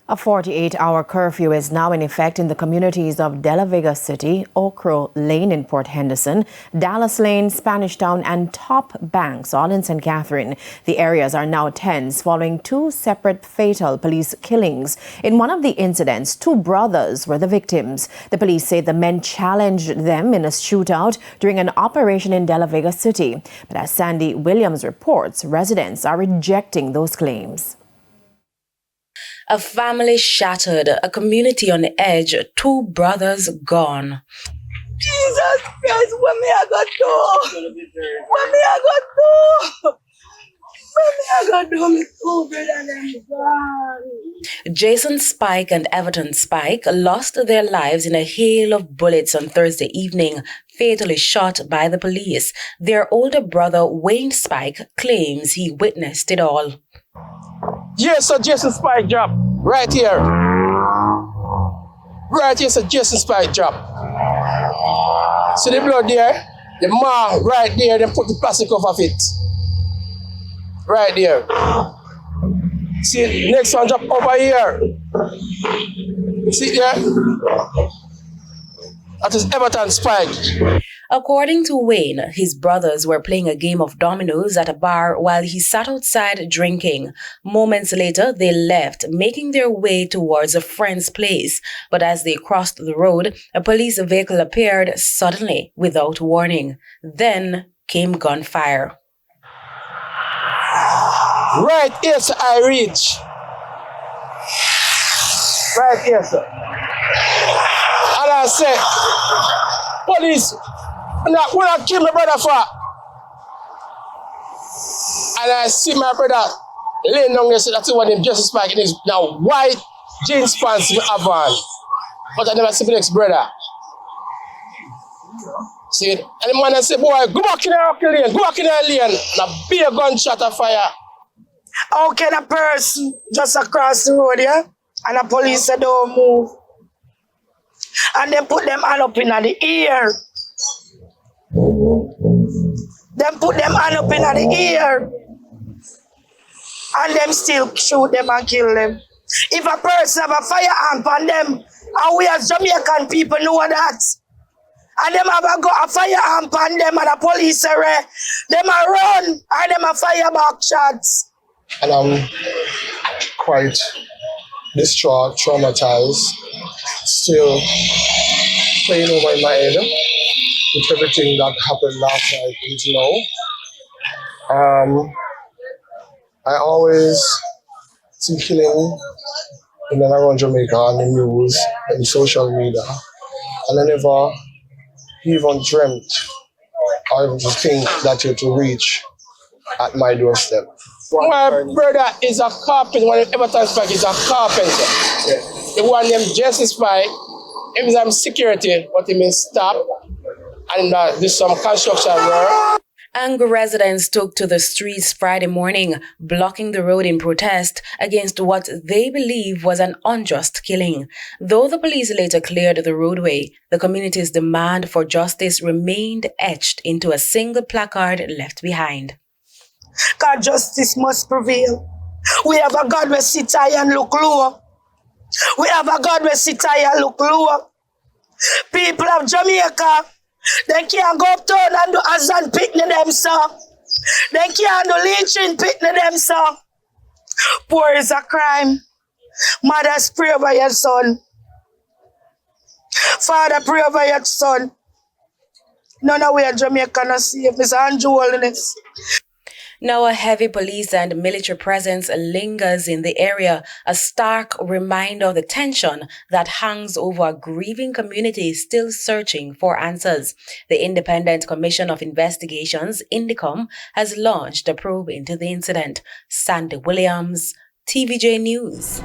A 48-hour curfew is now in effect in the communities of De La Vega City, Okro Lane in Port Henderson, Dallas Lane, Spanish Town and Top Banks, all in St. Catherine. The areas are now tense following two separate fatal police killings. In one of the incidents, two brothers were the victims. The police say the men challenged them in a shootout during an operation in De La Vega City. But as Sandy Williams reports, residents are rejecting those claims. A family shattered, a community on the edge, two brothers gone. Jesus Christ, what me I got do? What me I got do? What me I got do? Me two brothers them gone. Jason Spike and Everton Spike lost their lives in a hail of bullets on Thursday evening, fatally shot by the police. Their older brother, Wayne Spike, claims he witnessed it all. Yes, sir, Jason Spike drop. Right here. Right here, sir, Jason Spike drop. See the blood there? The mark right there, then put the plastic off it. Right there. See, next one drop over here. See there? That is Everton Spike. According to Wayne, his brothers were playing a game of dominoes at a bar while he sat outside drinking. Moments later, they left, making their way towards a friend's place. But as they crossed the road, a police vehicle appeared suddenly without warning. Then came gunfire. Right here, sir, I reach. Right here, sir. And I say, police, when I kill my brother for, and I see my brother laying down there, so that's one of Justice Spike in his now white jeans pants with a van. But I never see my next brother. See it? And the man say, boy, go back in the lane, go back in the lane. And a big gunshot of fire. How can a person just across the road, yeah? And the police say don't move. And then put them hand up in the ear. Them put them hand up in the ear. And them still shoot them and kill them. If a person have a firearm on them, and we as Jamaican people know that, and them have a firearm on them and the police are them a run and them a fire back shots. And I'm quite distraught, traumatized, still playing over in my head with everything that happened last night until now. I always see killing in and around Jamaica on the news and social media, and I never even dreamt or even think that it would reach at my doorstep. My brother is a carpenter. One of Everton Spike is a carpenter. Yeah. The one named Jesse Spike, he was security, but he means stop and do some construction work. Angry residents took to the streets Friday morning, blocking the road in protest against what they believe was an unjust killing. Though the police later cleared the roadway, the community's demand for justice remained etched into a single placard left behind. God, justice must prevail. We have a God where sit high and look low. We have a God where sit high and look low. People of Jamaica, they can't go uptown and do Azan picnic them, sir. They can't do lynching picnic them, sir. Poor is a crime. Mothers, pray over your son. Father, pray over your son. None of we are Jamaican are safe. Mr. Andrew Holiness. Now a heavy police and military presence lingers in the area, a stark reminder of the tension that hangs over a grieving community still searching for answers. The Independent Commission of Investigations, INDICOM, has launched a probe into the incident. Sandy Williams, TVJ News.